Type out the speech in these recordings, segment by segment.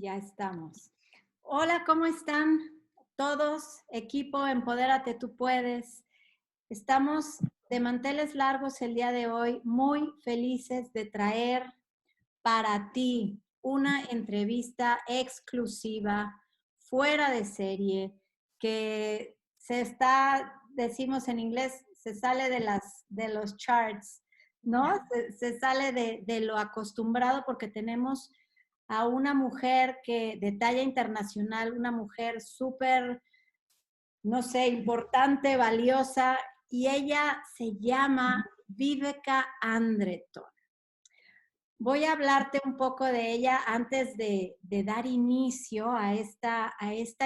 Ya estamos. Hola, ¿cómo están todos? Equipo, empodérate, tú puedes. Estamos de manteles largos el día de hoy, muy felices de traer para ti una entrevista exclusiva, fuera de serie, que decimos en inglés, se sale de los charts, ¿no? Se sale de lo acostumbrado porque tenemos a una mujer de talla internacional, una mujer súper, no sé, importante, valiosa, y ella se llama Viveka Andreton. Voy a hablarte un poco de ella antes de dar inicio a esta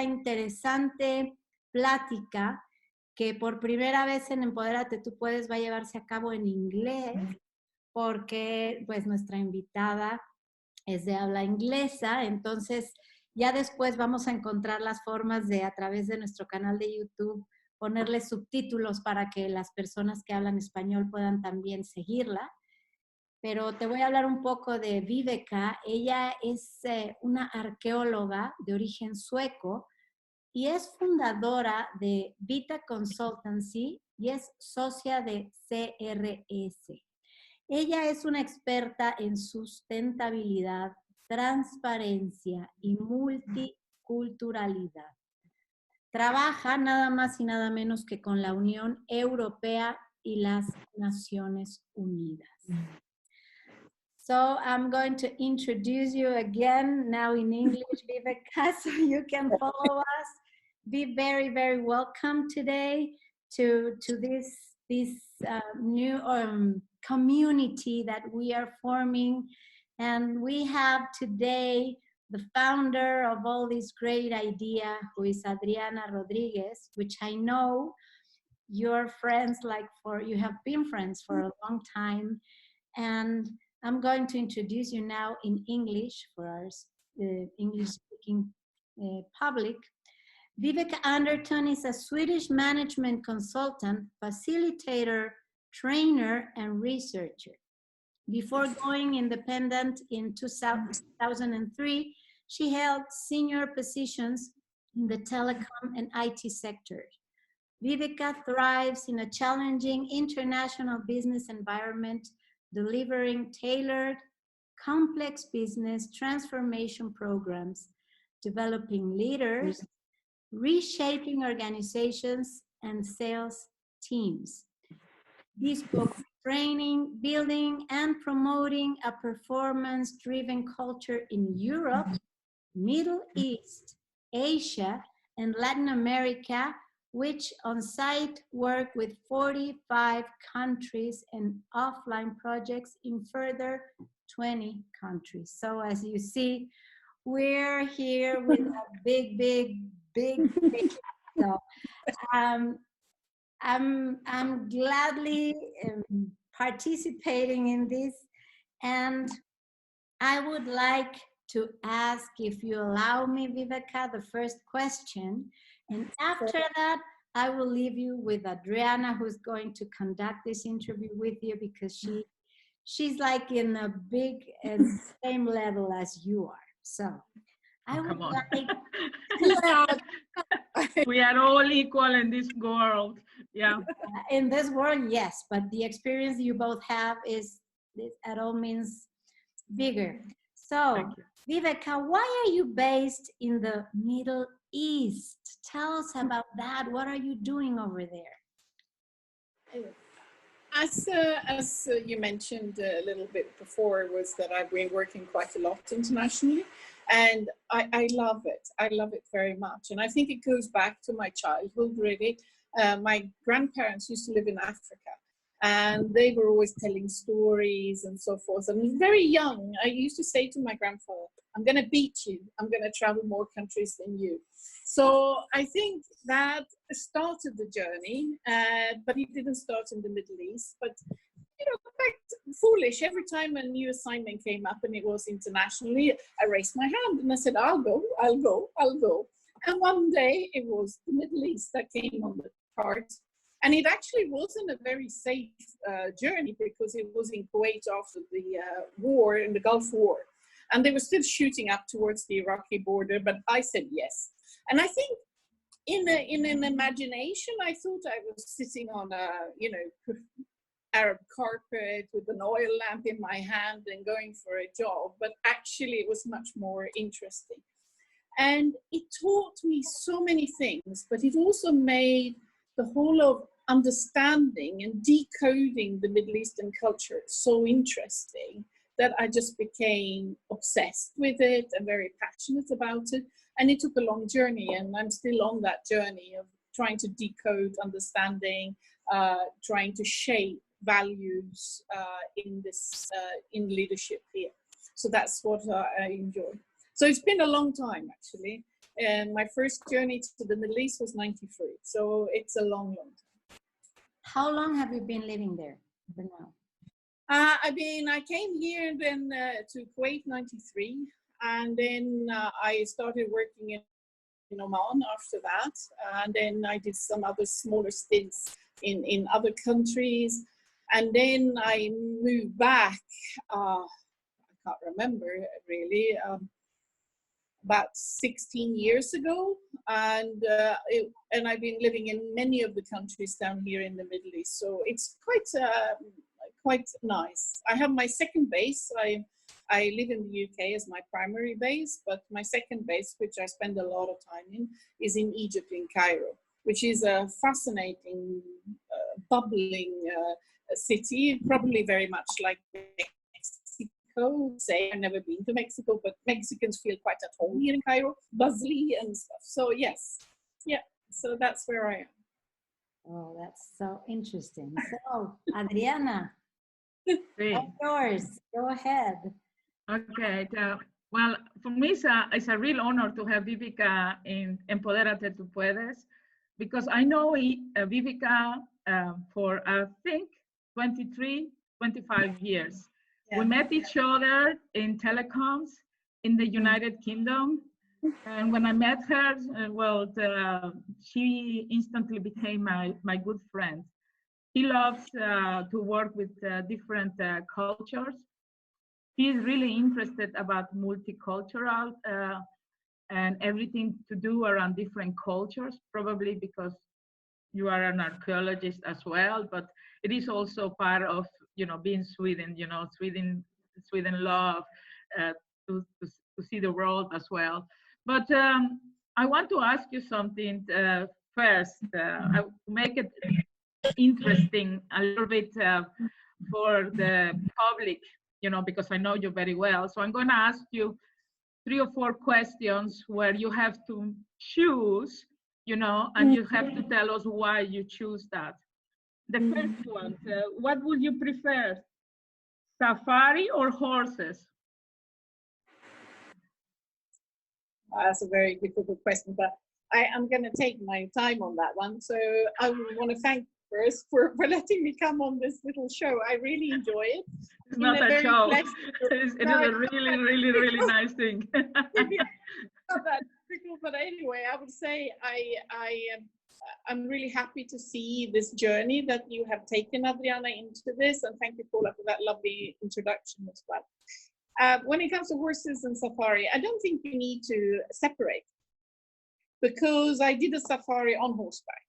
interesante plática que por primera vez en Empodérate Tú Puedes va a llevarse a cabo en inglés, porque pues nuestra invitada es de habla inglesa, entonces ya después vamos a encontrar las formas de, a través de nuestro canal de YouTube, ponerle subtítulos para que las personas que hablan español puedan también seguirla. Pero te voy a hablar un poco de Viveka. Ella es una arqueóloga de origen sueco y es fundadora de Vita Consultancy y es socia de CRS. Ella es una experta en sustentabilidad, transparencia y multiculturalidad. Trabaja nada más y nada menos que con la Unión Europea y las Naciones Unidas. So I'm going to introduce you again now in English, Viveka, so you can follow us. Be very, very welcome today to this new community that we are forming. And we have today the founder of all this great idea, who is Adriana Rodriguez, which I know you're friends, you have been friends for a long time. And I'm going to introduce you now in English for our English-speaking public. Viveka Anderton is a Swedish management consultant, facilitator, trainer, and researcher. Before going independent in 2003, she held senior positions in the telecom and IT sector. Viveka thrives in a challenging international business environment, delivering tailored, complex business transformation programs, developing leaders, reshaping organizations and sales teams. Bespoke training, building, and promoting a performance-driven culture in Europe, Middle East, Asia, and Latin America, which on-site work with 45 countries and offline projects in further 20 countries. So as you see, we're here with a big. So I'm gladly participating in this, and I would like to ask, if you allow me, Viveka, the first question. And after that, I will leave you with Adriana, who's going to conduct this interview with you, because she's like in a big and same level as you are. So I would like we are all equal in this world. Yeah. In this world, yes, but the experience you both have is at all means bigger. So, Viveka, why are you based in the Middle East? Tell us about that. What are you doing over there? As you mentioned a little bit before, was that I've been working quite a lot internationally, and I love it. I love it very much. And I think it goes back to my childhood, really. My grandparents used to live in Africa, and they were always telling stories and so forth. And very young, I used to say to my grandfather, I'm going to beat you. I'm going to travel more countries than you. So I think that started the journey, but it didn't start in the Middle East. But, you know, quite foolish. Every time a new assignment came up and it was internationally, I raised my hand and I said, I'll go. And one day it was the Middle East that came on the cards. And it actually wasn't a very safe journey, because it was in Kuwait after the war, in the Gulf War. And they were still shooting up towards the Iraqi border, but I said yes. And I think in an imagination, I thought I was sitting on a, you know, Arab carpet with an oil lamp in my hand and going for a job, but actually it was much more interesting. And it taught me so many things, but it also made the whole of understanding and decoding the Middle Eastern culture so interesting that I just became obsessed with it and very passionate about it. And it took a long journey, and I'm still on that journey of trying to decode understanding, trying to shape values in leadership here. So that's what I enjoy. So it's been a long time, actually. And my first journey to the Middle East was 93. So it's a long, long time. How long have you been living there for now? I came here then to Kuwait 93. And then I started working in Oman after that. And then I did some other smaller stints in other countries. And then I moved back, I can't remember really, about 16 years ago. And I've been living in many of the countries down here in the Middle East. So it's quite nice. I have my second base. I live in the UK as my primary base, but my second base, which I spend a lot of time in, is in Egypt, in Cairo, which is a fascinating, bubbling city, probably very much like Mexico. Say, I've never been to Mexico, but Mexicans feel quite at home here in Cairo, bustly and stuff. So yes, yeah, so that's where I am. Oh, that's so interesting. So, Adriana, Sí. yours, go ahead. Okay, well, for me, it's a real honor to have Viveka in EMPODÉRATE to Puedes, because I know Viveka for, I think, 23, 25 years. Yeah. We met each other in telecoms in the United Kingdom. And when I met her, she instantly became my good friend. She loves to work with different cultures. She's really interested about multicultural and everything to do around different cultures, probably because you are an archaeologist as well, but it is also part of, being Sweden, Sweden love to see the world as well. But I want to ask you something first. I make it interesting a little bit for the public, because I know you very well. So I'm going to ask you 3 or 4 questions where you have to choose, and you have to tell us why you choose that. The first one, what would you prefer, safari or horses? That's a very difficult question, but I am going to take my time on that one. So I want to thank you first for letting me come on this little show. I really enjoy it. It's not a show. It is a really, really, really nice thing. Not that difficult, but anyway, I would say I'm really happy to see this journey that you have taken, Adriana, into this, and thank you, Paula, for that lovely introduction as well. When it comes to horses and safari, I don't think you need to separate, because I did a safari on horseback.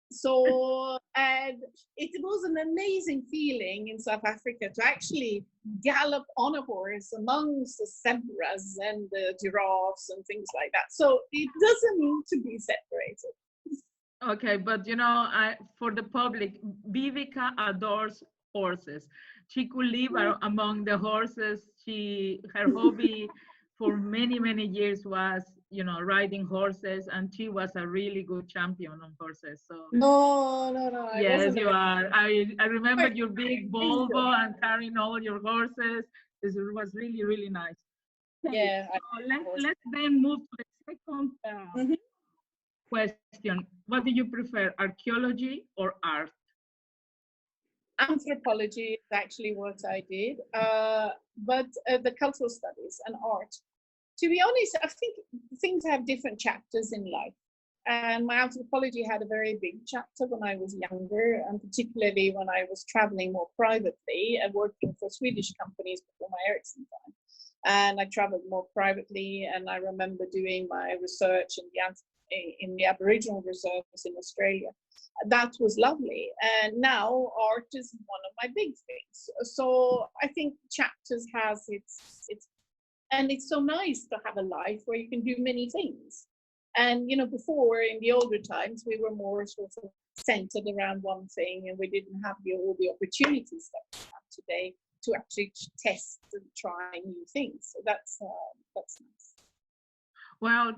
So, and it was an amazing feeling in South Africa to actually gallop on a horse amongst the zebras and the giraffes and things like that. So it doesn't need to be separated. Okay, but for the public, Viveka adores horses. She could live among the horses. Her hobby for many, many years was, riding horses, and she was a really good champion on horses. So no. Yes, you are. I remember your big Volvo and carrying all your horses. It was really, really nice. Okay, yeah. So let's then move to the second question. What do you prefer, archaeology or art? Anthropology is actually what I did, but the cultural studies and art. To be honest, I think things have different chapters in life. And my anthropology had a very big chapter when I was younger, and particularly when I was traveling more privately and working for Swedish companies before my Ericsson time. and I traveled more privately. And I remember doing my research in the Aboriginal reserves in Australia. That was lovely. And now art is one of my big things. So I think Chapters has its and it's so nice to have a life where you can do many things. And, you know, before in the older times, we were more sort of centered around one thing, and we didn't have all the opportunities that we have today to actually test and try new things. So that's nice. Well,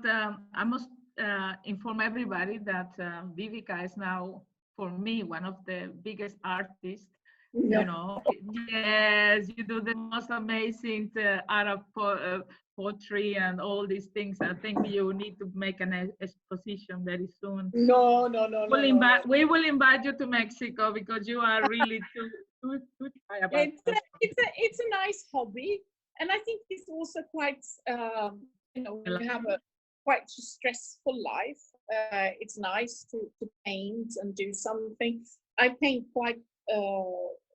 I must inform everybody that Viveka is now, for me, one of the biggest artists. Yeah. You know, yes, you do the most amazing Arab poetry and all these things. I think you need to make an exposition very soon. No. We will invite you to Mexico because you are really too shy about it's a nice hobby, and I think it's also quite you know, we have a quite stressful life. It's nice to paint and do something. I paint quite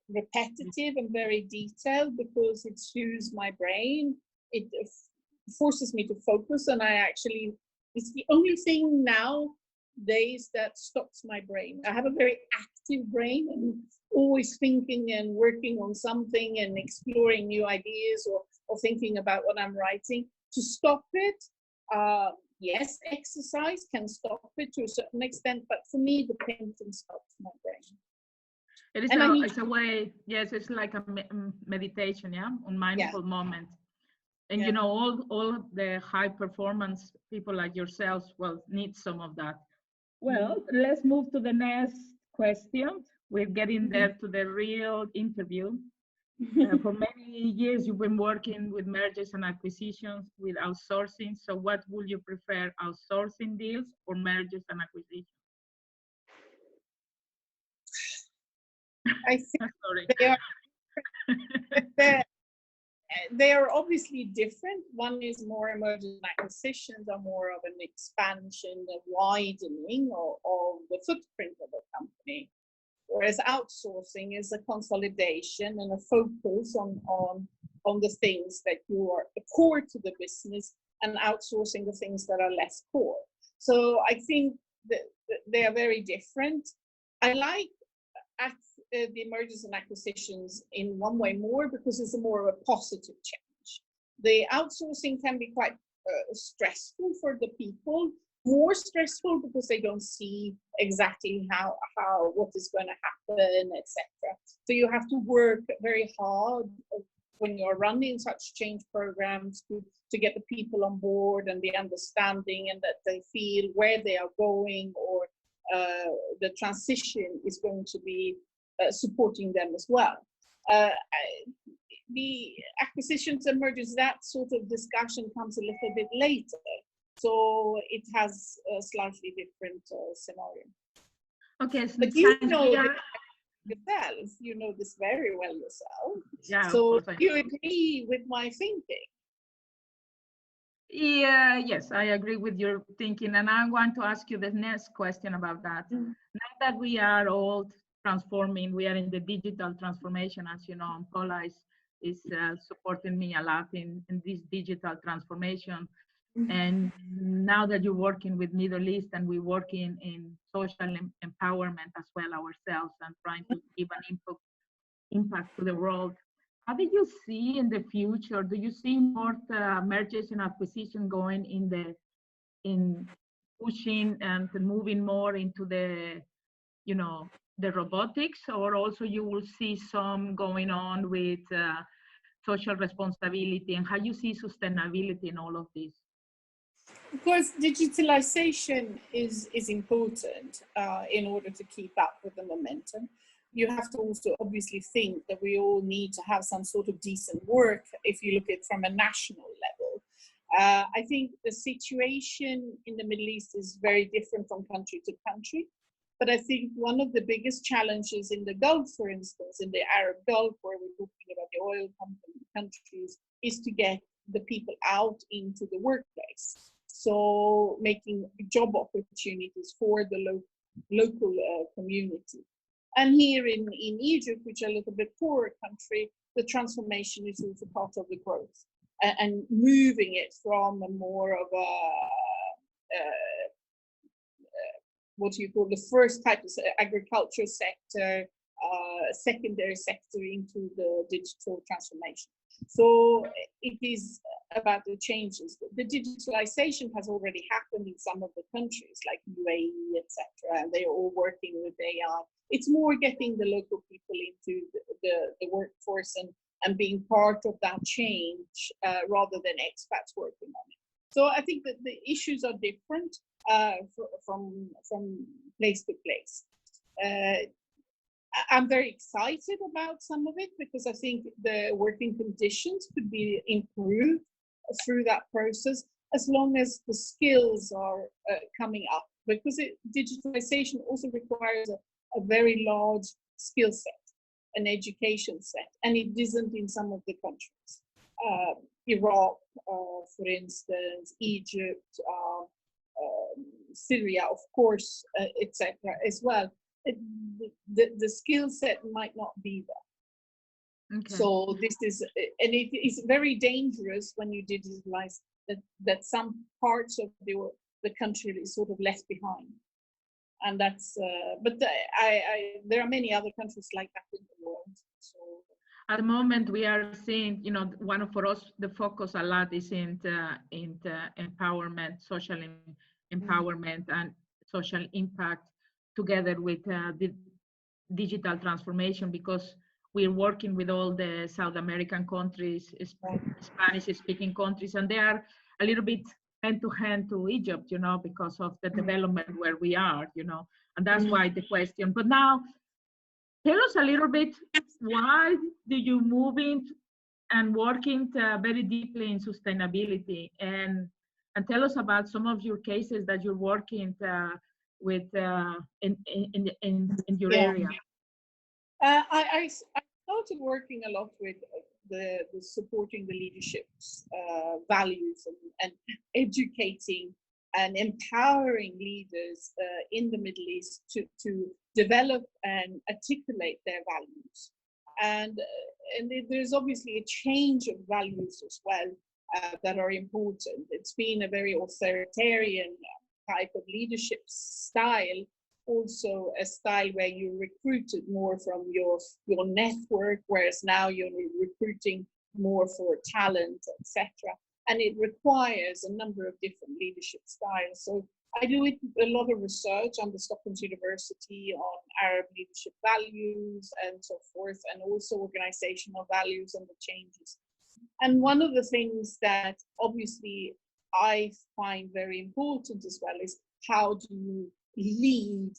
repetitive and very detailed because it soothes my brain. It forces me to focus, and it's the only thing nowadays that stops my brain. I have a very active brain and always thinking and working on something and exploring new ideas or thinking about what I'm writing. To stop it, yes, exercise can stop it to a certain extent, but for me, the painting stops my brain. It's a way, yes, it's like a meditation, yeah, on mindful moment. And you know, all the high performance people like yourselves, well, need some of that. Well, let's move to the next question. We're getting there to the real interview. For many years, you've been working with mergers and acquisitions, with outsourcing. So what would you prefer, outsourcing deals or mergers and acquisitions? I think they are obviously different. One is more mergers and acquisitions, are more of an expansion, a widening of the footprint of a company, whereas outsourcing is a consolidation and a focus on the things that you are core to the business, and outsourcing the things that are less core. So I think that they are very different. I like the mergers and acquisitions in one way more because it's more of a positive change. The outsourcing can be quite stressful for the people, more stressful because they don't see exactly what is going to happen, etc. So you have to work very hard when you're running such change programs to get the people on board and the understanding, and that they feel where they are going, or the transition is going to be supporting them as well. The acquisitions and mergers, that sort of discussion comes a little bit later. So it has a slightly different scenario. Okay, but you know yourself, you know this very well yourself. Yeah. So you agree with my thinking? Yeah, yes, I agree with your thinking. And I want to ask you the next question about that. Now that we are all transforming, we are in the digital transformation, as you know, and Paula is supporting me a lot in this digital transformation. And now that you're working with Middle East, and we're working in social empowerment as well ourselves, and trying to give an impact to the world, how do you see in the future? Do you see more mergers and acquisition going in pushing and moving more into the, you know, the robotics, or also you will see some going on with social responsibility, and how you see sustainability in all of this? Of course, digitalization is important in order to keep up with the momentum. You have to also obviously think that we all need to have some sort of decent work if you look at it from a national level. I think the situation in the Middle East is very different from country to country. But I think one of the biggest challenges in the Gulf, for instance, in the Arab Gulf, where we're talking about the oil countries, is to get the people out into the workplace. So making job opportunities for the local community. And here in Egypt, which is a little bit poorer country, the transformation is also part of the growth. and moving it from a more of a what do you call the first type of agriculture sector, secondary sector into the digital transformation. So it is about the changes. The digitalization has already happened in some of the countries like UAE, etc. And they're all working with AI. It's more getting the local people into the workforce and being part of that change rather than expats working on it. So I think that the issues are different from place to place. I'm very excited about some of it because I think the working conditions could be improved through that process as long as the skills are coming up, because digitalization also requires a very large skill set, an education set, and it isn't in some of the countries. Iraq, for instance, Egypt, Syria, of course, etc. as well. The skill set might not be there. Okay. So this is, and it is very dangerous when you digitalize that some parts of the country is sort of left behind. And that's, but there are many other countries like that in the world. So at the moment we are seeing, you know, one of for us, the focus a lot is in empowerment, social empowerment and social impact together with the digital transformation, because we're working with all the South American countries, Spanish-speaking countries, and they are a little bit hand-to-hand to Egypt, you know, because of the development where we are, you know, and that's why the question. But now, tell us a little bit, why do you move in and working very deeply in sustainability, and tell us about some of your cases that you're working with in your area. I started working a lot with the supporting the leadership's values and educating and empowering leaders in the Middle East to develop and articulate their values. And there's obviously a change of values as well that are important. It's been a very authoritarian type of leadership style, also a style where you're recruited more from your network, whereas now you're recruiting more for talent, etc. And it requires a number of different leadership styles. So I do a lot of research on the Stockholm University on Arab leadership values and so forth, and also organizational values and the changes. And one of the things that obviously I find very important as well is how do you lead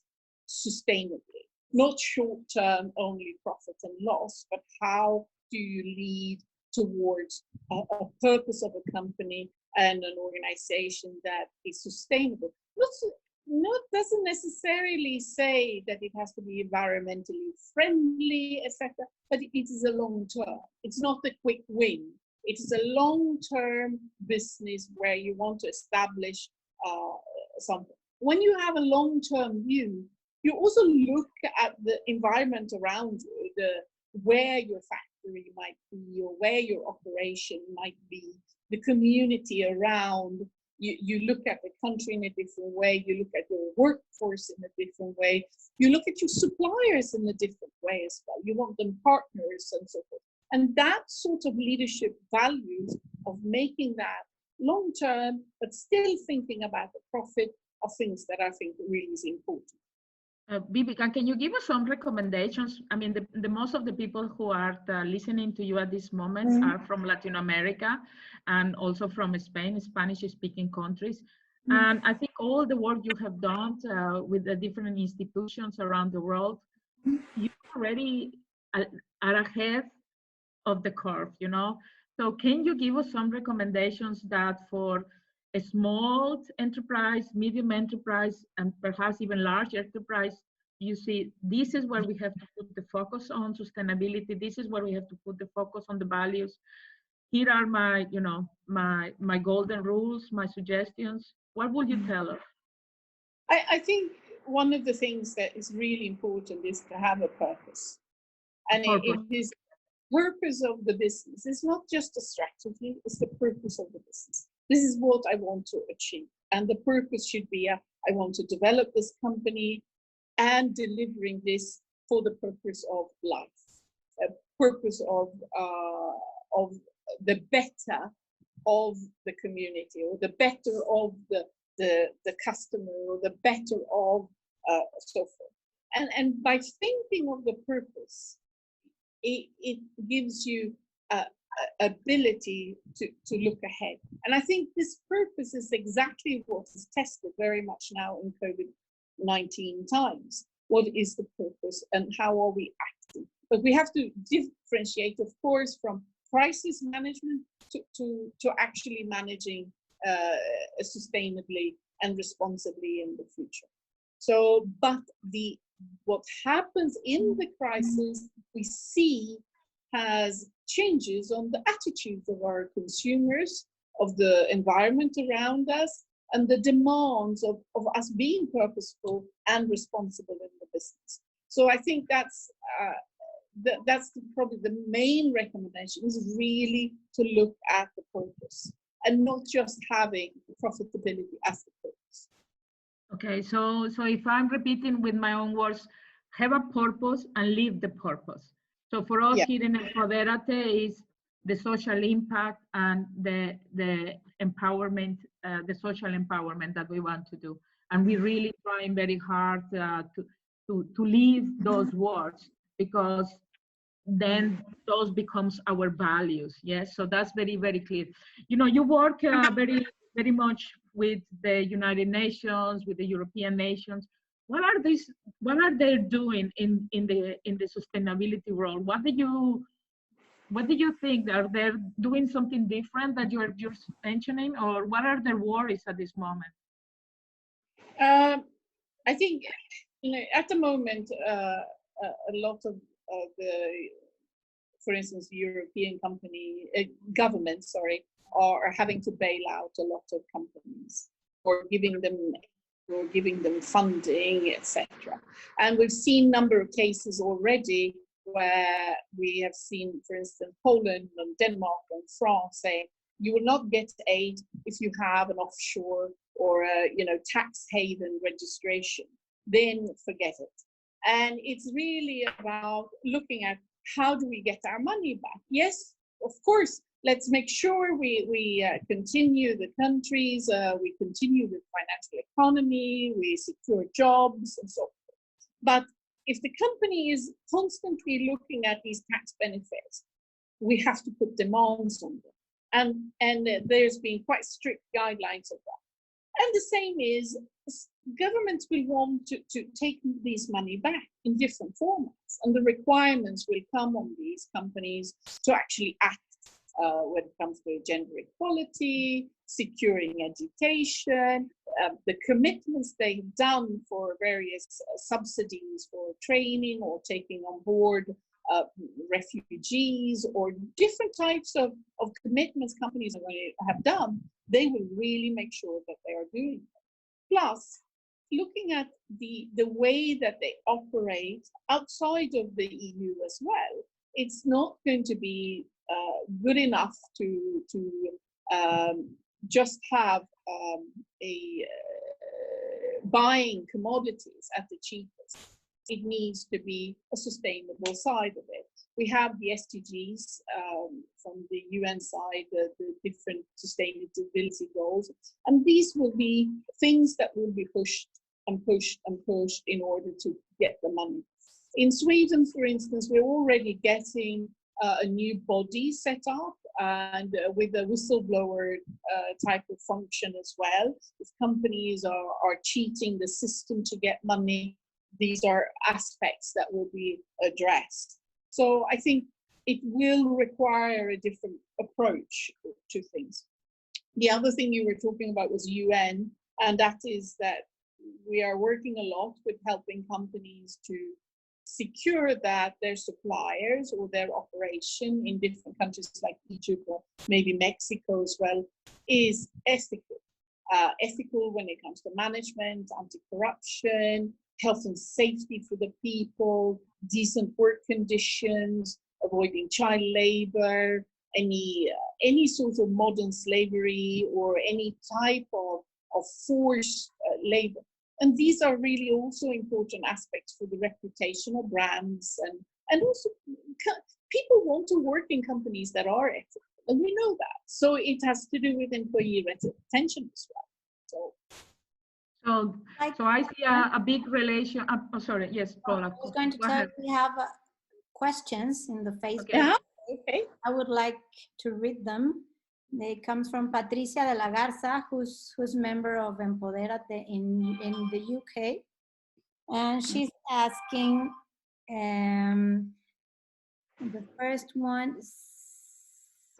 sustainably, not short-term only profit and loss, but how do you lead towards a purpose of a company and an organization that is sustainable. Not doesn't necessarily say that it has to be environmentally friendly, etc., but it is a long term. It's not a quick win. It is a long-term business where you want to establish something. When you have a long-term view, you also look at the environment around you, where your factory might be or where your operation might be, the community around. You look at the country in a different way, you look at your workforce in a different way, you look at your suppliers in a different way as well. You want them partners and so forth. And that sort of leadership values of making that long-term, but still thinking about the profit are things that I think really is important. Viveka, can you give us some recommendations? I mean, the most of the people who are listening to you at this moment are from Latin America and also from Spain, Spanish-speaking countries. And I think all the work you have done with the different institutions around the world, you already are ahead of the curve, you know? So can you give us some recommendations that for a small enterprise, medium enterprise, and perhaps even large enterprise, you see, this is where we have to put the focus on sustainability. This is where we have to put the focus on the values. Here are my, you know, my golden rules, my suggestions. What would you tell us? I think one of the things that is really important is to have a purpose. And it is purpose of the business is not just a strategy, it's the purpose of the business. This is what I want to achieve. And the purpose should be, I want to develop this company and delivering this for the purpose of life, a purpose of the better of the community, or the better of the customer, or the better of so forth. And by thinking of the purpose, it gives you ability to look ahead. And I think this purpose is exactly what is tested very much now in COVID-19 times. What is the purpose and how are we acting? But we have to differentiate, of course, from crisis management to actually managing sustainably and responsibly in the future. So, but what happens in the crisis, we see has changes on the attitudes of our consumers, of the environment around us, and the demands of us being purposeful and responsible in the business. So I think that's probably the main recommendation, is really to look at the purpose and not just having profitability as the purpose. Okay, so if I'm repeating with my own words, have a purpose and live the purpose. So for us here in EMPODÉRATE is the social impact and the empowerment, the social empowerment that we want to do. And we're really trying very hard to live those words, because then those becomes our values. Yes, so that's very, very clear. You know, you work very, very much with the United Nations, with the European nations. What are they doing in the sustainability world? What do you think? Are they doing something different that you're just mentioning, or what are their worries at this moment? I think, at the moment, a lot of the, for instance, European governments, are having to bail out a lot of companies, or giving them funding, etc. And we've seen a number of cases already where we have seen, for instance, Poland and Denmark and France saying, you will not get aid if you have an offshore or a tax haven registration, then forget it. And it's really about looking at, how do we get our money back? Yes, of course, let's make sure we continue the countries, we continue the financial economy, we secure jobs and so forth. But if the company is constantly looking at these tax benefits, we have to put demands on them. And there's been quite strict guidelines of that. And the same is, governments will want to take these money back in different formats, and the requirements will come on these companies to actually act when it comes to gender equality, securing education, the commitments they've done for various subsidies for training or taking on board refugees, or different types of commitments companies are going to have done. They will really make sure that they are doing it. Plus, looking at the way that they operate outside of the EU as well, it's not going to be good enough to just have buying commodities at the cheapest. It needs to be a sustainable side of it. We have the SDGs from the UN side, the different sustainability goals, and these will be things that will be pushed and pushed and pushed in order to get the money. In Sweden, for instance, we're already getting a new body set up, and with a whistleblower type of function as well. If companies are cheating the system to get money, these are aspects that will be addressed. So I think it will require a different approach to things. The other thing you were talking about was UN, and that is that we are working a lot with helping companies to secure that their suppliers or their operation in different countries like Egypt or maybe Mexico as well is ethical. Ethical when it comes to management, anti-corruption, health and safety for the people, decent work conditions, avoiding child labor, any sort of modern slavery, or any type of forced labor. And these are really also important aspects for the reputation of brands, and also people want to work in companies that are ethical, and we know that. So it has to do with employee retention as well. So I see a big relation. Oh, sorry, yes, Paula. I was going to tell you, we have questions in the Facebook. Okay. Okay. I would like to read them. They come from Patricia de la Garza, who's member of EMPODÉRATE in the UK. And she's asking, the first one,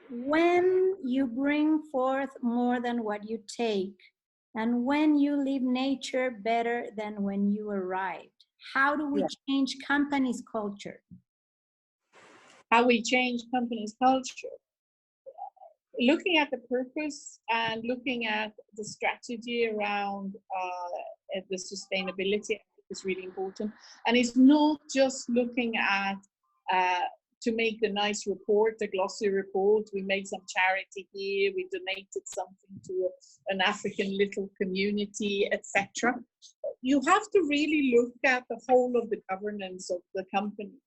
when you bring forth more than what you take, and when you leave nature better than when you arrived, how do we change companies' culture? How we change companies' culture? Looking at the purpose and looking at the strategy around the sustainability is really important. And it's not just looking at to make a nice report, a glossy report. We made some charity here, we donated something to an African little community, etc. You have to really look at the whole of the governance of the company.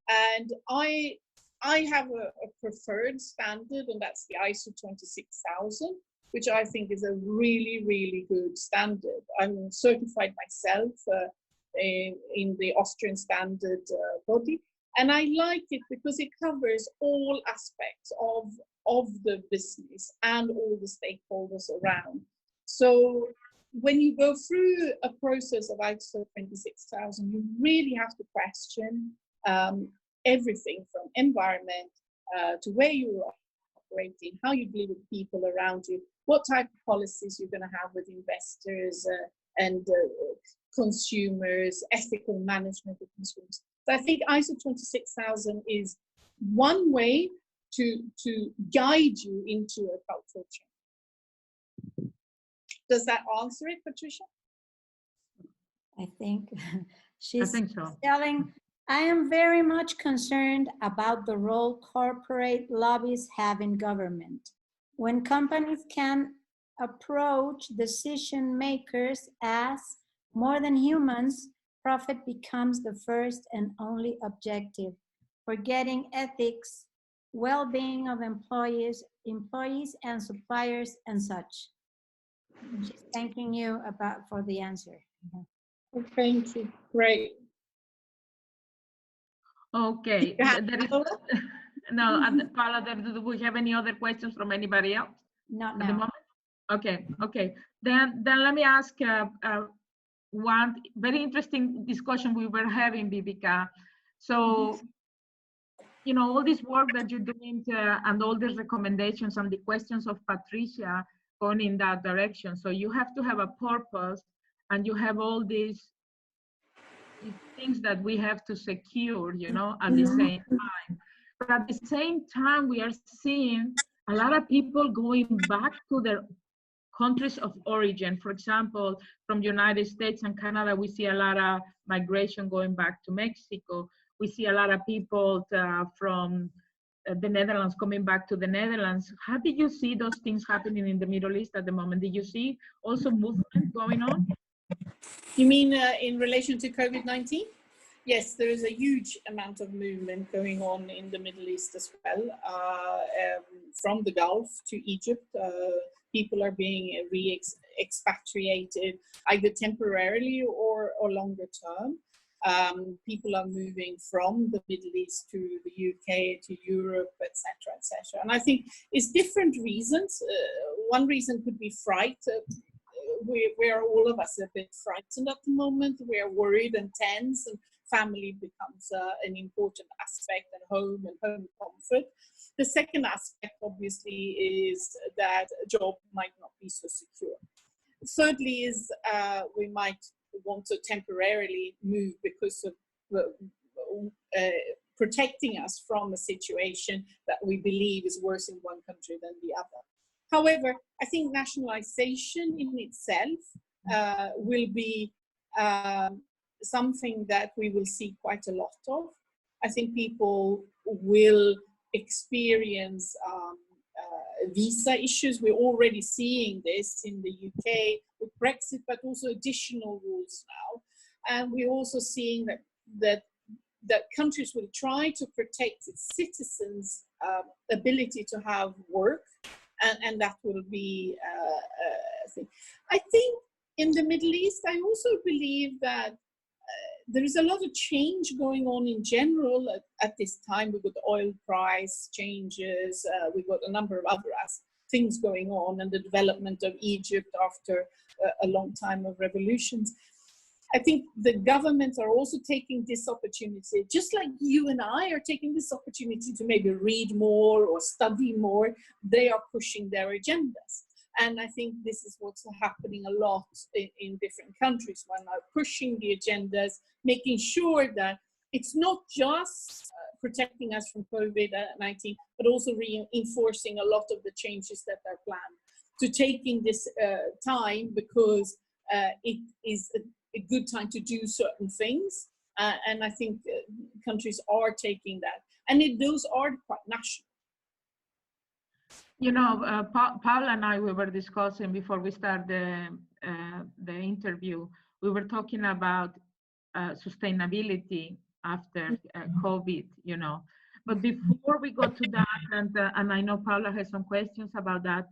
And I have a preferred standard, and that's the ISO 26000, which I think is a really, really good standard. I'm certified myself in the Austrian standard body, and I like it because it covers all aspects of the business and all the stakeholders around. So when you go through a process of ISO 26000, you really have to question everything from environment to where you're operating, how you deal with people around you, what type of policies you're going to have with investors and consumers, ethical management of consumers. So I think ISO 26000 is one way to guide you into a cultural change. Does that answer it, Patricia? I think she's so. telling, I am very much concerned about the role corporate lobbies have in government. When companies can approach decision makers as more than humans, profit becomes the first and only objective, forgetting ethics, well-being of employees and suppliers and such. She's thanking you for the answer. Thank you. Great. Okay. No, Paula, do we have any other questions from anybody else? Not at now. the moment? Okay. Then let me ask one very interesting discussion we were having, Viveka. So, you know, all this work that you're doing and all these recommendations and the questions of Patricia going in that direction. So you have to have a purpose, and you have all these things that we have to secure, you know, at the same time. But at the same time, we are seeing a lot of people going back to their countries of origin. For example, from the United States and Canada, we see a lot of migration going back to Mexico. We see a lot of people from the Netherlands coming back to the Netherlands. How did you see those things happening in the Middle East at the moment? Did you see also movement going on? You mean in relation to COVID-19? Yes, there is a huge amount of movement going on in the Middle East as well. From the Gulf to Egypt, people are being expatriated either temporarily or longer term. People are moving from the Middle East to the UK, to Europe, etc., etc. And I think it's different reasons. One reason could be fright. We're all of us a bit frightened at the moment. We're worried and tense, and family becomes an important aspect, and home comfort. The second aspect, obviously, is that a job might not be so secure. Thirdly is we might want to temporarily move because of protecting us from a situation that we believe is worse in one country than the other. However, I think nationalization in itself will be something that we will see quite a lot of. I think people will experience visa issues. We're already seeing this in the UK with Brexit, but also additional rules now. And we're also seeing that countries will try to protect its citizens' ability to have work, and that will be a thing. I think in the Middle East, I also believe that there is a lot of change going on in general at this time. We've got the oil price changes, we've got a number of other things going on, and the development of Egypt after a long time of revolutions. I think the governments are also taking this opportunity, just like you and I are taking this opportunity to maybe read more or study more. They are pushing their agendas. And I think this is what's happening a lot in different countries, when they're pushing the agendas, making sure that it's not just protecting us from COVID-19, but also reinforcing a lot of the changes that are planned. To taking this time, because it is a good time to do certain things. And I think countries are taking that. And those are quite national. You know, Paula and I, we were discussing before we start the interview, we were talking about sustainability after COVID, you know. But before we go to that, and I know Paula has some questions about that,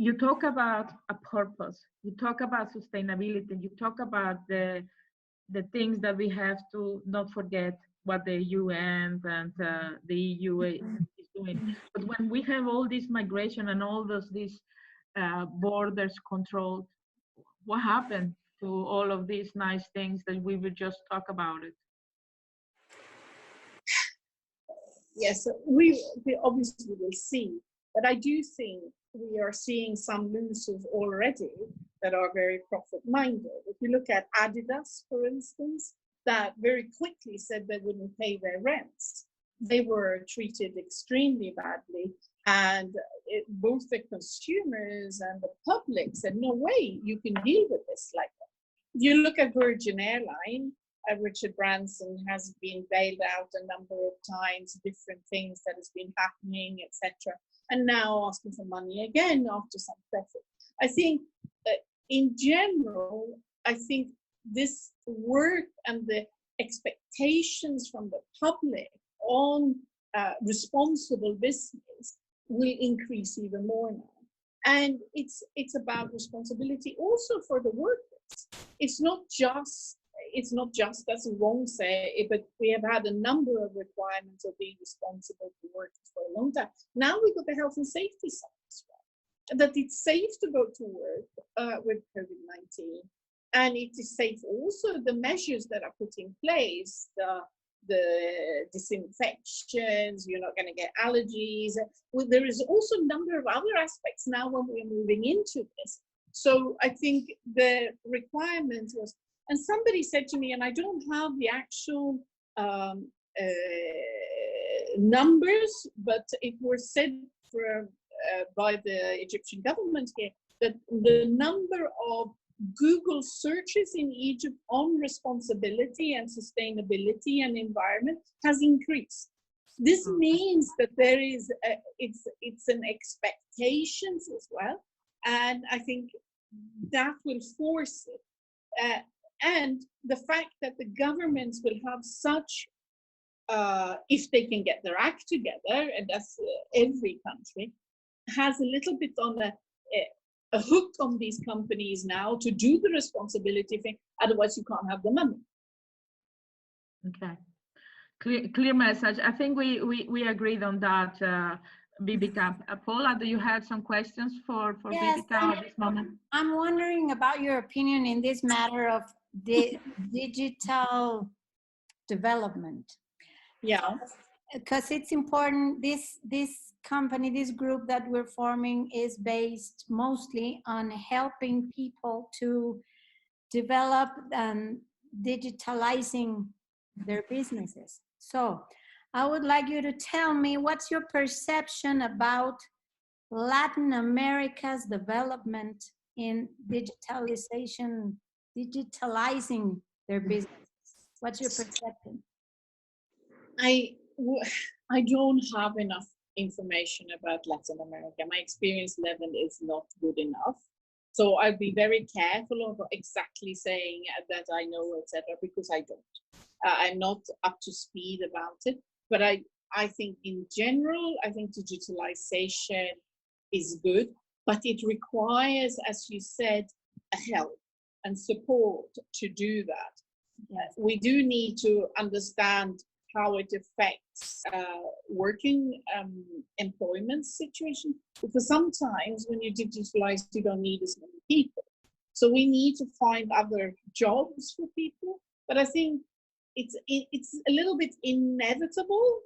you talk about a purpose, you talk about sustainability, you talk about the things that we have to not forget, what the UN and the EU is doing. But when we have all this migration and all these borders controlled, what happened to all of these nice things that we would just talk about it? Yes, we obviously will see, but I do think we are seeing some losers already that are very profit-minded. If you look at Adidas, for instance, that very quickly said they wouldn't pay their rents. They were treated extremely badly, and both the consumers and the public said, no way, you can deal with this like that. You look at Virgin Airline, Richard Branson has been bailed out a number of times, different things that has been happening, etc. And now asking for money again after some profit. I think in general, I think this work and the expectations from the public on responsible business will increase even more now. And it's about responsibility also for the workers. It's not just, as Wong said, but we have had a number of requirements of being responsible for workers for a long time. Now we've got the health and safety side as well, that it's safe to go to work with COVID-19. And it is safe also, the measures that are put in place, the disinfections, you're not going to get allergies. Well, there is also a number of other aspects now when we're moving into this. So I think the requirement was, and somebody said to me, and I don't have the actual numbers, but it was said by the Egyptian government here, that the number of Google searches in Egypt on responsibility and sustainability and environment has increased. This means that there is it's an expectations as well, and I think that will force it. And the fact that the governments will have such, if they can get their act together, and that's every country, has a little bit on a hook on these companies now to do the responsibility thing, otherwise you can't have the money. Okay, clear message. I think we agreed on that, Viveka. Paula, do you have some questions for yes, Viveka at this moment? I'm wondering about your opinion in this matter of the digital development. Yeah, because it's important. This company, this group that we're forming is based mostly on helping people to develop and digitalizing their businesses. So I would like you to tell me, what's your perception about Latin America's development in digitalizing their businesses? What's your perception? I don't have enough information about Latin America. My experience level is not good enough. So I'll be very careful of exactly saying that I know, etc., because I don't. I'm not up to speed about it. But I think in general, I think digitalization is good, but it requires, as you said, help and support to do that. Yes. We do need to understand how it affects working employment situation, because sometimes when you digitalize, you don't need as many people. So we need to find other jobs for people. But I think it's a little bit inevitable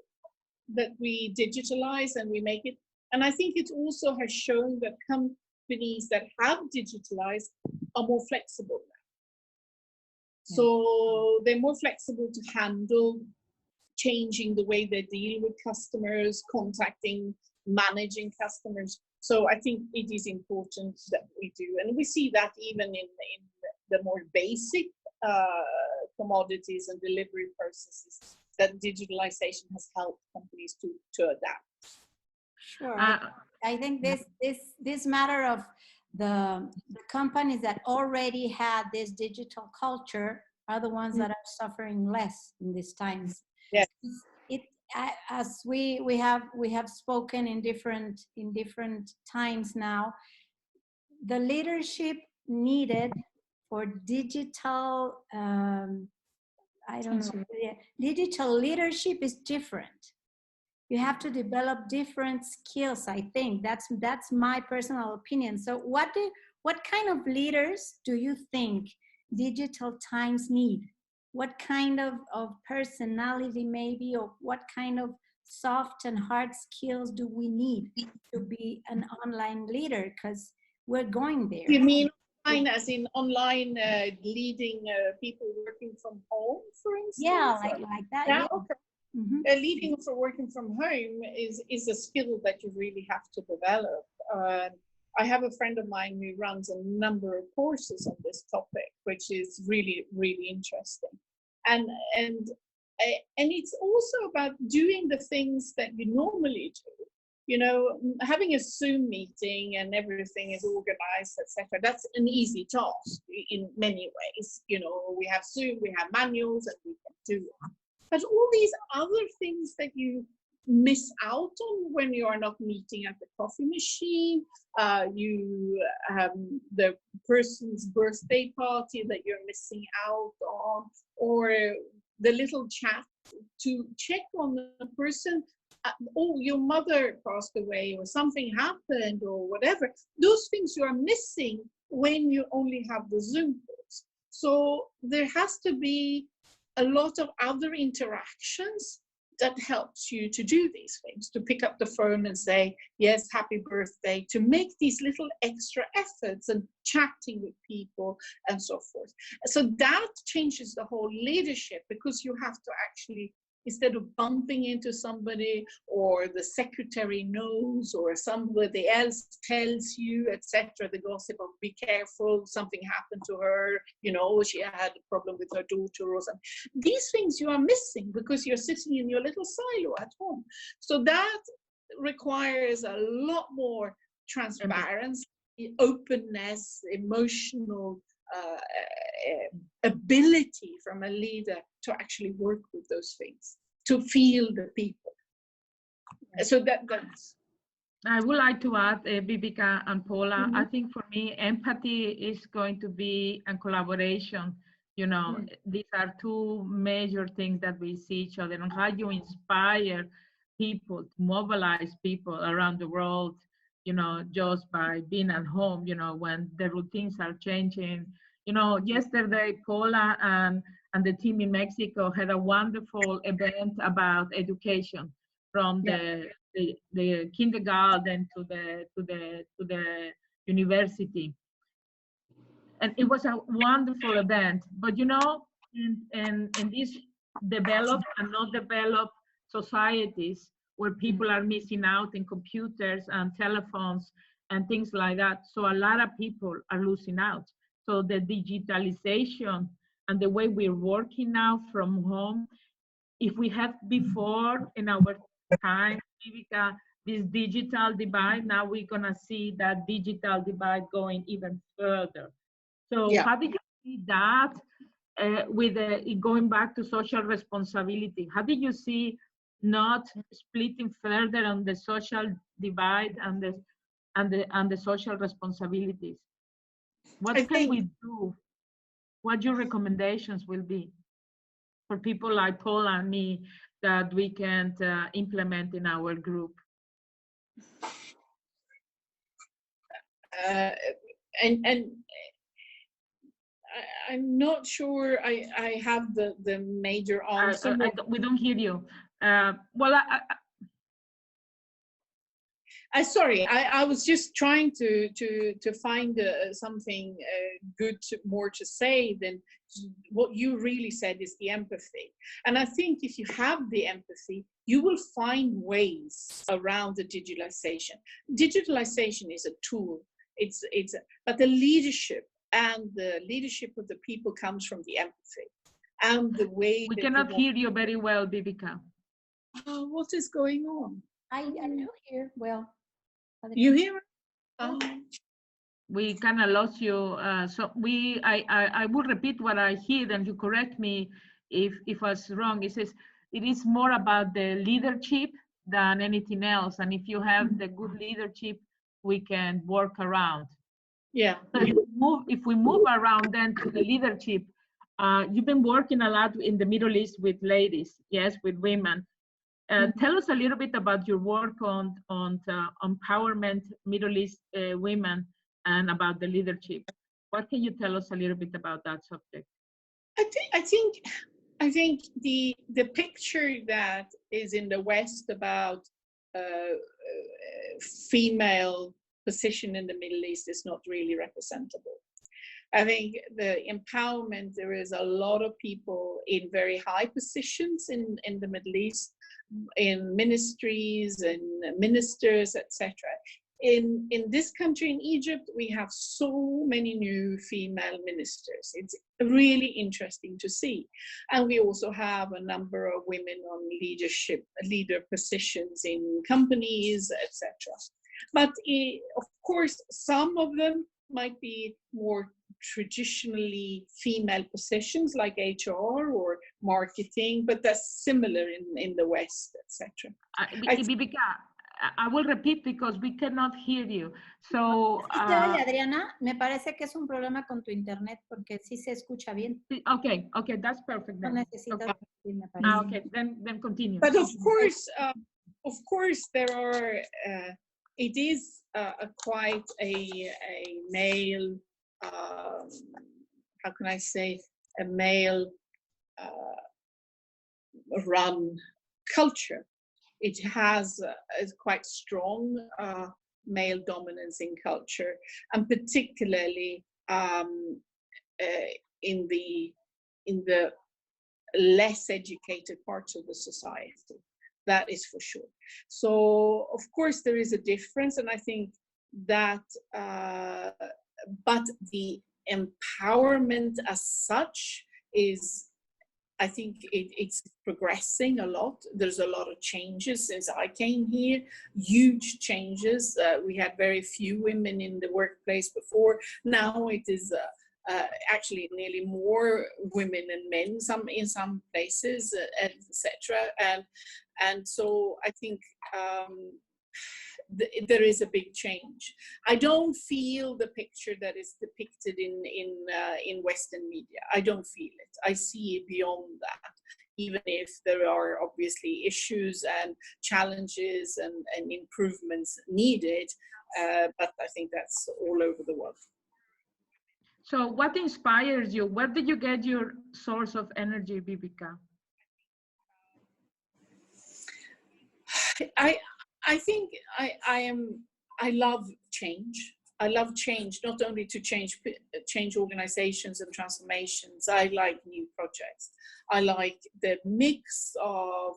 that we digitalize and we make it. And I think it also has shown that companies that have digitalized are more flexible now. So they're more flexible to handle changing the way they deal with customers, contacting, managing customers. So I think it is important that we do. And we see that even in the more basic commodities and delivery processes, that digitalization has helped companies to adapt. Sure. I think this matter of the companies that already had this digital culture are the ones that are suffering less in these times. Yes. As we have spoken in different times now, the leadership needed for digital digital leadership is different. You have to develop different skills. I think that's my personal opinion. So what kind of leaders do you think digital times need? What kind of personality maybe, or what kind of soft and hard skills do we need to be an online leader? Because we're going there. You mean online as in online leading people working from home, for instance? Yeah, like that. Yeah, yeah. okay. Mm-hmm. Leading for working from home is a skill that you really have to develop. I have a friend of mine who runs a number of courses on this topic, which is really, really interesting. And it's also about doing the things that you normally do. You know, having a Zoom meeting and everything is organized, etc. That's an easy task in many ways. You know, we have Zoom, we have manuals, and we can do it. But all these other things that you miss out on when you are not meeting at the coffee machine, you the person's birthday party that you're missing out on, or the little chat to check on the person. Oh, your mother passed away, or something happened, or whatever. Those things you are missing when you only have the Zoom calls. So there has to be a lot of other interactions that helps you to do these things, to pick up the phone and say, yes, happy birthday, to make these little extra efforts and chatting with people and so forth. So that changes the whole leadership, because you have to actually, instead of bumping into somebody, or the secretary knows, or somebody else tells you, etc., the gossip of be careful, something happened to her, you know, she had a problem with her daughter or something. These things you are missing because you're sitting in your little silo at home. So that requires a lot more transparency, openness, emotional ability from a leader to actually work with those things, to feel the people. So that's. I would like to add, Viveka and Paula, I think for me, empathy is going to be a collaboration. You know, these are two major things that we see each other, and how you inspire people, to mobilize people around the world, you know, just by being at home, you know, when the routines are changing. You know, yesterday, Paula and the team in Mexico had a wonderful event about education, from the kindergarten to the university. And it was a wonderful event. But you know, in these developed and not developed societies, where people are missing out in computers and telephones and things like that, so a lot of people are losing out. So the digitalization and the way we're working now from home if we had before in our time, Viveka, this digital divide, now we're gonna see that digital divide going even further. So how did you see that with going back to social responsibility? How did you see not splitting further on the social divide and the social responsibilities? What can we do? What your recommendations will be for people like Paul and me that we can implement in our group? I'm not sure I have the major answer. We don't hear you. Well, sorry, I was just trying to find something good more to say than what you really said is the empathy. And I think if you have the empathy, you will find ways around the digitalization. Digitalization is a tool. But the leadership and the leadership of the people comes from the empathy and the way. We cannot hear you very well, Viveka. Oh, what is going on? I do hear well. You hear? We kind of lost you. So I will repeat what I hear, and you correct me if I was wrong. It says it is more about the leadership than anything else. And if you have the good leadership, we can work around. Yeah. So if we move around then to the leadership, you've been working a lot in the Middle East with ladies, yes, with women. Tell us a little bit about your work on empowerment Middle East women and about the leadership. What can you tell us a little bit about that subject? I think the picture that is in the West about female position in the Middle East is not really representable. I think the empowerment, there is a lot of people in very high positions in the Middle East, in ministries and ministers, etc. In this country, in Egypt, we have so many new female ministers. It's really interesting to see. And we also have a number of women on leader positions in companies, etc. But of course, some of them might be more traditionally female positions like HR or marketing, but that's similar in the West, etc. Viveka, I will repeat because we cannot hear you. So, Adriana, me parece que es un problema con tu internet porque sí se escucha bien. Okay, that's perfect then. No necesitas okay. me parece. Okay, then continue. But of course, there are. It is quite a male. How can I say, a male run culture. It has a quite strong male dominance in culture, and particularly in the less educated parts of the society. That is for sure. So of course there is a difference, and I think that but the empowerment as such is, I think it's progressing a lot. There's a lot of changes since I came here, huge changes. We had very few women in the workplace before. Now it is actually nearly more women than men in some places, etc. And so I think there is a big change. I don't feel the picture that is depicted in Western media. I don't feel it. I see it beyond that, even if there are obviously issues and challenges and improvements needed, but I think that's all over the world. So what inspires you? Where did you get your source of energy, Viveka? I think I love change. I love change, not only to change organizations and transformations. I like new projects. I like the mix of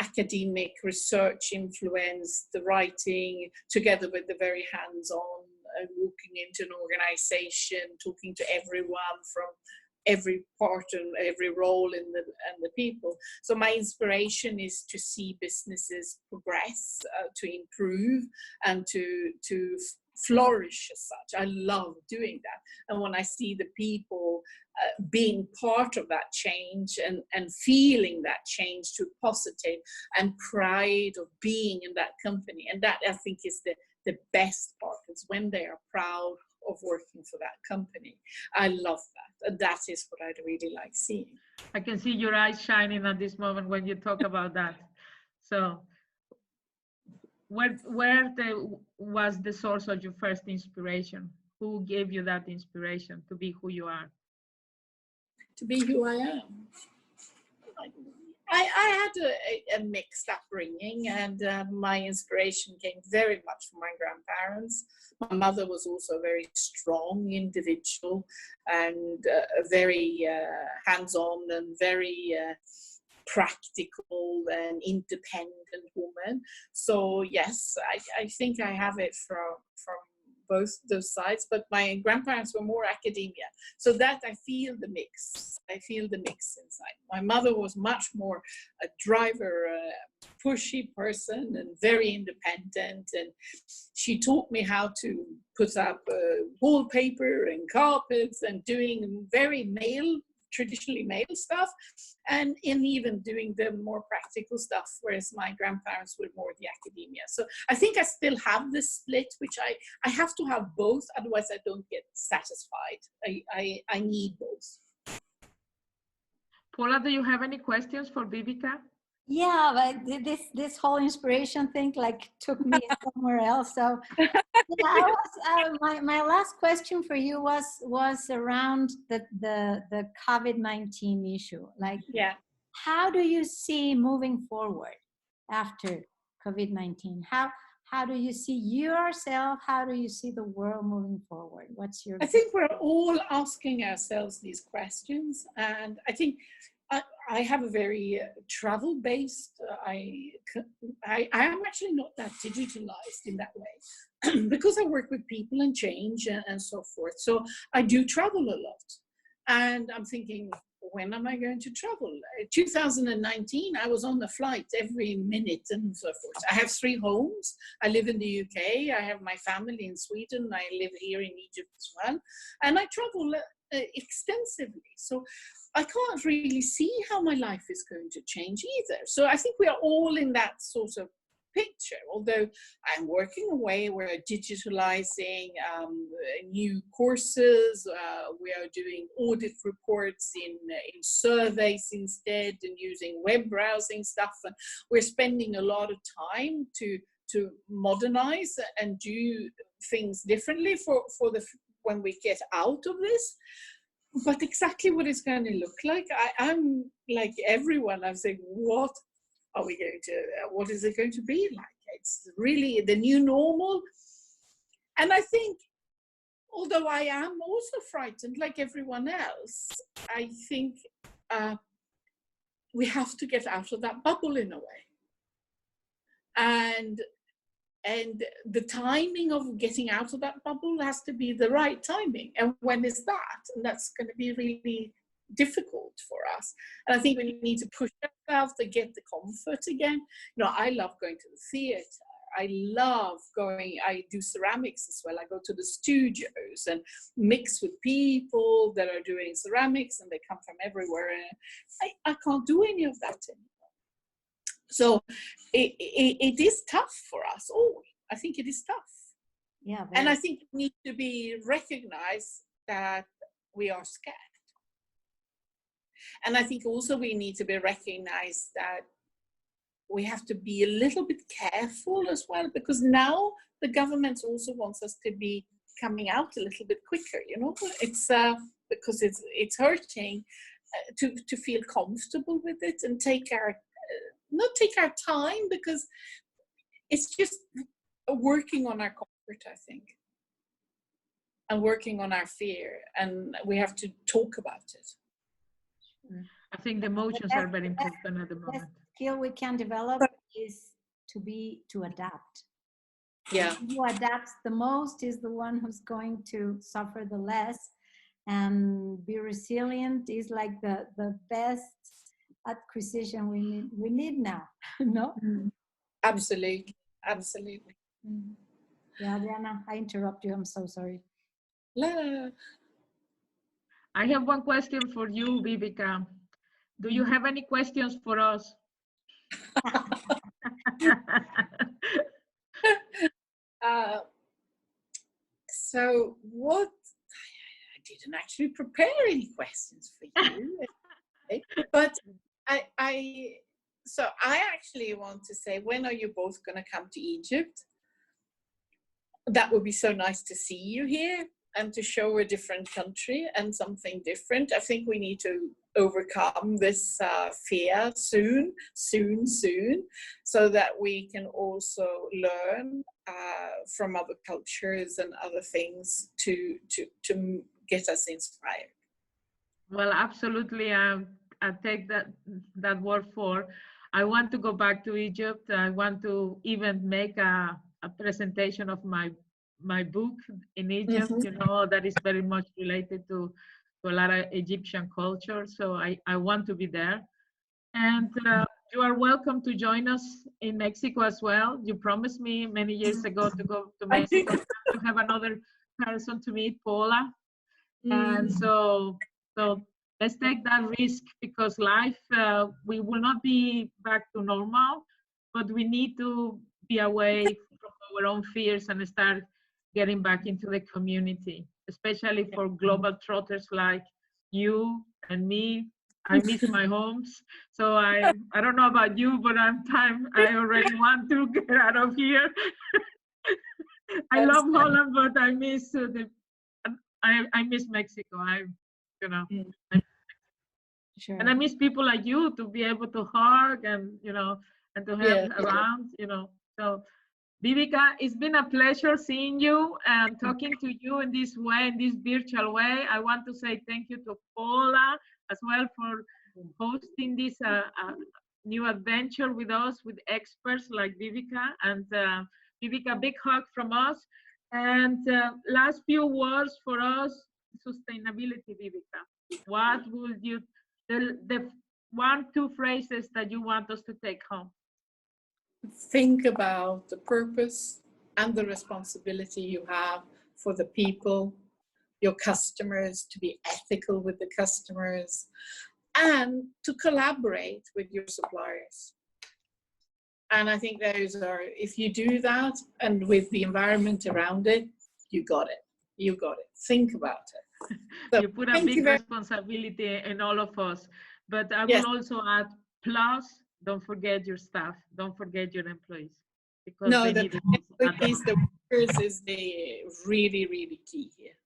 academic research influence, the writing, together with the very hands-on, walking into an organization, talking to everyone from every part and every role in the people. So my inspiration is to see businesses progress, to improve, and to flourish as such. I love doing that. And when I see the people being part of that change and feeling that change to positive and pride of being in that company, and that I think is the best part, is when they are proud of working for that company. I love that, and that is what I'd really like seeing. I can see your eyes shining at this moment when you talk about that. So where was the source of your first inspiration? Who gave you that inspiration to be who you are? To be who I am. I had a mixed upbringing, and my inspiration came very much from my grandparents. My mother was also a very strong individual and very hands-on and very practical and independent woman. So yes, I think I have it from both those sides, but my grandparents were more academia. So that I feel the mix. I feel the mix inside. My mother was much more a driver, a pushy person and very independent. And she taught me how to put up wallpaper and carpets and doing very traditionally male stuff, and in even doing the more practical stuff, whereas my grandparents were more the academia. So I think I still have this split, which I have to have both, otherwise I don't get satisfied. I need both. Paula, do you have any questions for Viveka? Yeah, but this whole inspiration thing like took me somewhere else. So yeah, my last question for you was around the COVID-19 issue. Like, yeah, how do you see moving forward after COVID-19? How do you see yourself? How do you see the world moving forward? What's your? I think we're all asking ourselves these questions, and I think I have a very travel-based, I am actually not that digitalized in that way because I work with people and change and so forth. So I do travel a lot, and I'm thinking, when am I going to travel? 2019, I was on the flight every minute and so forth. I have 3 homes. I live in the UK. I have my family in Sweden. I live here in Egypt as well. And I travel extensively. So I can't really see how my life is going to change either. So I think we are all in that sort of picture, although I'm working away, we're digitalizing new courses, we are doing audit reports in surveys instead and using web browsing stuff, and we're spending a lot of time to modernize and do things differently for when we get out of this. But exactly what it's going to look like, I'm like everyone, I'm saying, what are we going to, what is it going to be like? It's really the new normal. And I think, although I am also frightened like everyone else, I think we have to get out of that bubble in a way. And the timing of getting out of that bubble has to be the right timing. And when is that? And that's going to be really difficult for us. And I think we need to push ourselves to get the comfort again. You know, I love going to the theater. I love going, I do ceramics as well. I go to the studios and mix with people that are doing ceramics, and they come from everywhere. And I can't do any of that anymore. So it is tough for us all. I think it is tough. Yeah. And I think it needs to be recognized that we are scared. And I think also we need to be recognized that we have to be a little bit careful as well, because now the government also wants us to be coming out a little bit quicker, you know. It's because it's hurting to feel comfortable with it and not take our time, because it's just working on our comfort, I think, and working on our fear, and we have to talk about it. I think the emotions are very important at the moment. The skill we can develop is to adapt. Yeah. Who adapts the most is the one who's going to suffer the less. and be resilient is like the best acquisition we need now, no? Absolutely, absolutely. Yeah, Diana, I interrupt you. I'm so sorry. La. I have one question for you, Viveka. Do you have any questions for us? So what, I didn't actually prepare any questions for you, okay? But so I actually want to say, when are you both going to come to Egypt? That would be so nice to see you here and to show a different country and something different. I think we need to overcome this fear soon, so that we can also learn from other cultures and other things to get us inspired. Well, absolutely. I take that word for. I want to go back to Egypt. I want to even make a presentation of my book in Egypt, you know, that is very much related to a lot of Egyptian culture. So I want to be there. And you are welcome to join us in Mexico as well. You promised me many years ago to go to Mexico to have another person to meet, Paula. And so let's take that risk, because life, we will not be back to normal, but we need to be away from our own fears and start getting back into the community, especially for global trotters like you and me. I miss my homes. So I don't know about you, but I already want to get out of here. I love Holland, but I miss I miss Mexico. Sure. And I miss people like you to be able to hug and, you know, and to have around, you know. So Viveka, it's been a pleasure seeing you and talking to you in this way, in this virtual way. I want to say thank you to Paula as well for hosting this new adventure with us, with experts like Viveka. And Viveka, big hug from us. And last few words for us, sustainability, Viveka. What would you, the 1-2 phrases that you want us to take home? Think about the purpose and the responsibility you have for the people, your customers, to be ethical with the customers, and to collaborate with your suppliers. And I think those are, if you do that, and with the environment around it, you got it. You got it. Think about it. So, you put a big responsibility in all of us. But I will also add, plus, don't forget your staff. Don't forget your employees. Because no, the employees, the workers is the really, really key here.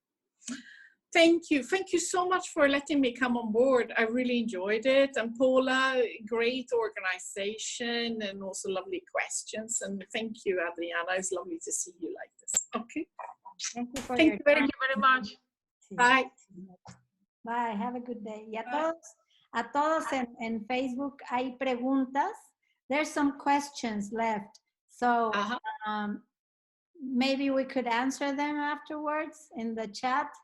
Thank you. Thank you so much for letting me come on board. I really enjoyed it. And Paula, great organization and also lovely questions. And thank you, Adriana. It's lovely to see you like this. Okay. Thank you very much. Bye. Bye. Have a good day. Y a todos en Facebook hay preguntas. There's some questions left. So maybe we could answer them afterwards in the chat.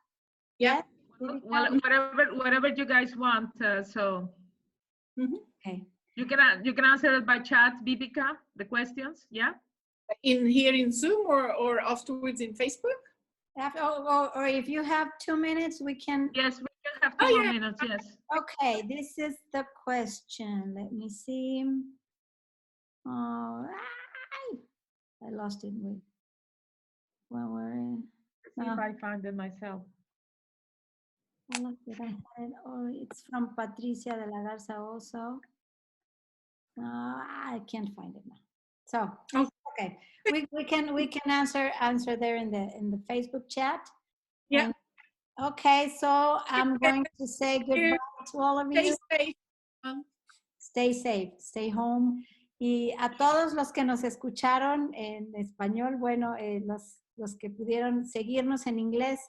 Yeah. Well, whatever you guys want. So okay. You can answer it by chat, Viveka, the questions. Yeah. Here in Zoom or afterwards in Facebook. Or if you have 2 minutes, we can. Yes, we can have 2 more minutes. Yes. Okay. This is the question. Let me see. I lost it. Wait. Well, we're in. See if I find it myself. Oh, it's from Patricia de la Garza also. I can't find it now. So okay, we can answer there in the Facebook chat. Yeah. And, okay, so I'm going to say goodbye to all of you. Stay safe. Stay safe. Stay home. Y a todos los que nos escucharon en español, bueno, los que pudieron seguirnos en inglés,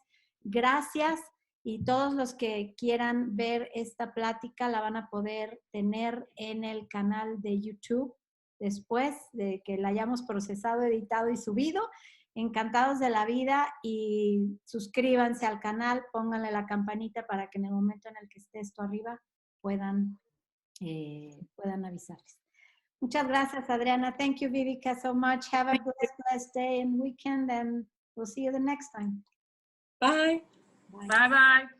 gracias. Y todos los que quieran ver esta plática la van a poder tener en el canal de YouTube después de que la hayamos procesado, editado y subido. encantados de la vida y suscríbanse al canal, pónganle la campanita para que en el momento en el que esté esto arriba puedan avisarles. Muchas gracias, Adriana. Thank you, Viveka, so much. Have a blessed day and weekend, and we'll see you the next time. Bye. Bye-bye.